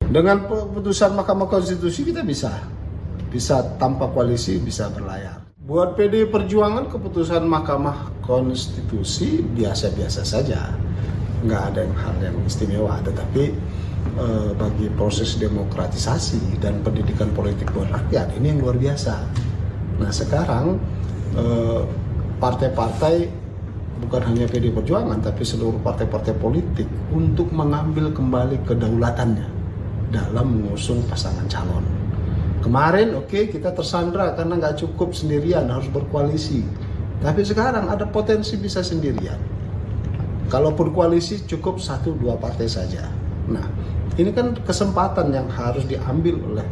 Dengan keputusan Mahkamah Konstitusi kita bisa tanpa koalisi bisa berlayar. Buat PDI Perjuangan keputusan Mahkamah Konstitusi biasa-biasa saja, nggak ada hal yang istimewa. Tetapi bagi proses demokratisasi dan pendidikan politik buat rakyat ini yang luar biasa. Nah sekarang partai-partai bukan hanya PDI Perjuangan tapi seluruh partai-partai politik untuk mengambil kembali kedaulatannya dalam mengusung pasangan calon. Kemarin kita tersandra karena nggak cukup sendirian, harus berkoalisi. Tapi sekarang ada potensi bisa sendirian. Kalaupun koalisi cukup 1-2 partai saja. Nah ini kan kesempatan yang harus diambil oleh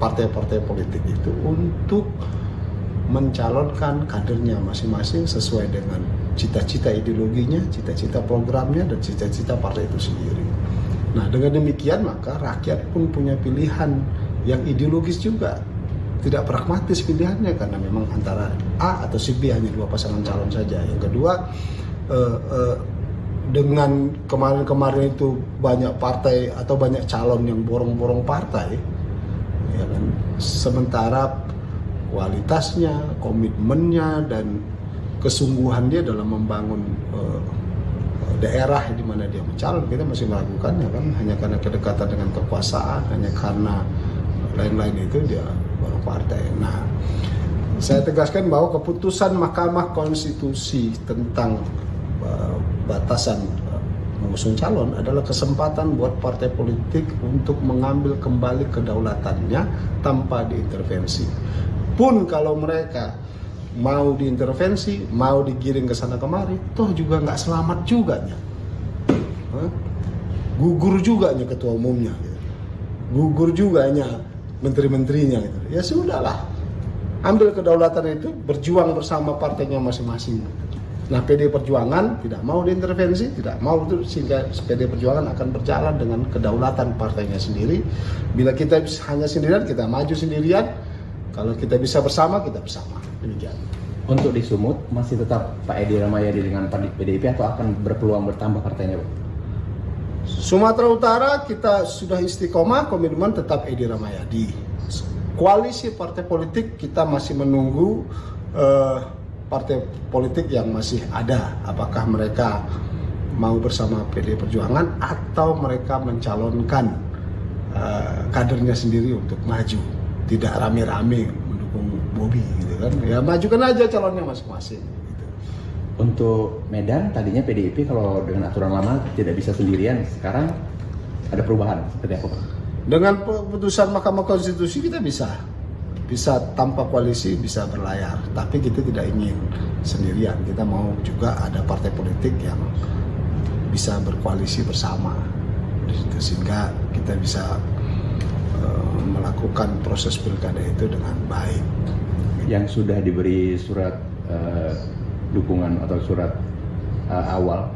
partai-partai politik itu untuk mencalonkan kadernya masing-masing sesuai dengan cita-cita ideologinya, cita-cita programnya, dan cita-cita partai itu sendiri. Nah dengan demikian maka rakyat pun punya pilihan yang ideologis juga, tidak pragmatis pilihannya karena memang antara A atau si B, hanya 2 pasangan calon saja. Yang kedua, dengan kemarin-kemarin itu banyak partai atau banyak calon yang borong-borong partai, ya kan? Sementara kualitasnya, komitmennya, dan kesungguhan dia dalam membangun daerah di mana dia mencalon, kita masih meragukannya kan, hanya karena kedekatan dengan kekuasaan, hanya karena lain-lain itu dia baru partai. Nah, saya tegaskan bahwa keputusan Mahkamah Konstitusi tentang batasan mengusung calon adalah kesempatan buat partai politik untuk mengambil kembali kedaulatannya tanpa diintervensi. Pun kalau mereka mau diintervensi, mau digiring ke sana kemari, toh juga nggak selamat juga nya. Gugur juga nya ketua umumnya, gitu. Gugur juga nya menteri-menterinya, gitu. Ya sudahlah, ambil kedaulatan itu, berjuang bersama partainya masing-masing. Nah PDI Perjuangan tidak mau diintervensi, tidak mau itu, sehingga PDI Perjuangan akan berjalan dengan kedaulatan partainya sendiri. Bila kita hanya sendirian, kita maju sendirian. Kalau kita bisa bersama, kita bersama. Demikian. Untuk di Sumut masih tetap Pak Edi Rahmayadi dengan PDIP atau akan berpeluang bertambah partainya, Pak? Sumatera Utara kita sudah istiqomah, komitmen tetap Edi Rahmayadi. Koalisi partai politik kita masih menunggu partai politik yang masih ada, apakah mereka mau bersama PDI Perjuangan atau mereka mencalonkan kadernya sendiri untuk maju, tidak rame-rame mendukung Bobi gitu kan. Ya majukan aja calonnya masing-masing gitu. Untuk Medan tadinya PDIP kalau dengan aturan lama tidak bisa sendirian, sekarang ada perubahan seperti apa, Pak? Dengan keputusan Mahkamah Konstitusi kita bisa tanpa koalisi bisa berlayar, tapi kita tidak ingin sendirian. Kita mau juga ada partai politik yang bisa berkoalisi bersama, sehingga kita bisa melakukan proses pilkada itu dengan baik. Yang sudah diberi surat dukungan atau surat awal,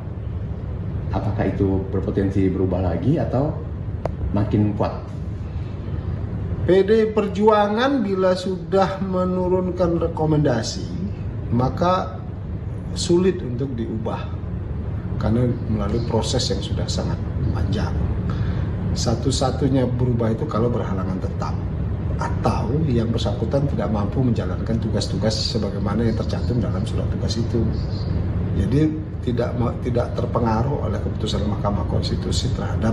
apakah itu berpotensi berubah lagi atau makin kuat? PDI Perjuangan bila sudah menurunkan rekomendasi maka sulit untuk diubah karena melalui proses yang sudah sangat panjang. Satu-satunya berubah itu kalau berhalangan tetap atau yang bersangkutan tidak mampu menjalankan tugas-tugas sebagaimana yang tercantum dalam surat tugas itu. Jadi tidak terpengaruh oleh keputusan Mahkamah Konstitusi terhadap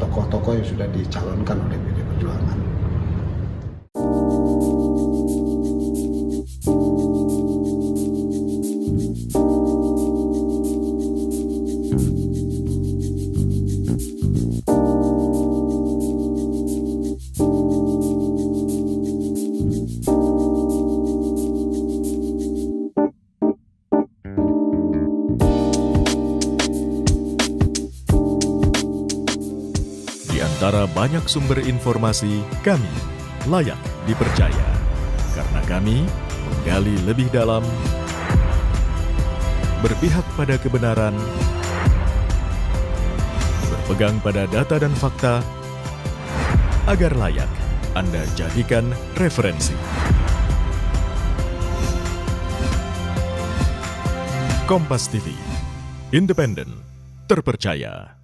tokoh-tokoh yang sudah dicalonkan oleh PDI Perjuangan. Antara banyak sumber informasi, kami layak dipercaya. Karena kami menggali lebih dalam, berpihak pada kebenaran, berpegang pada data dan fakta, agar layak Anda jadikan referensi. Kompas TV, independen, terpercaya.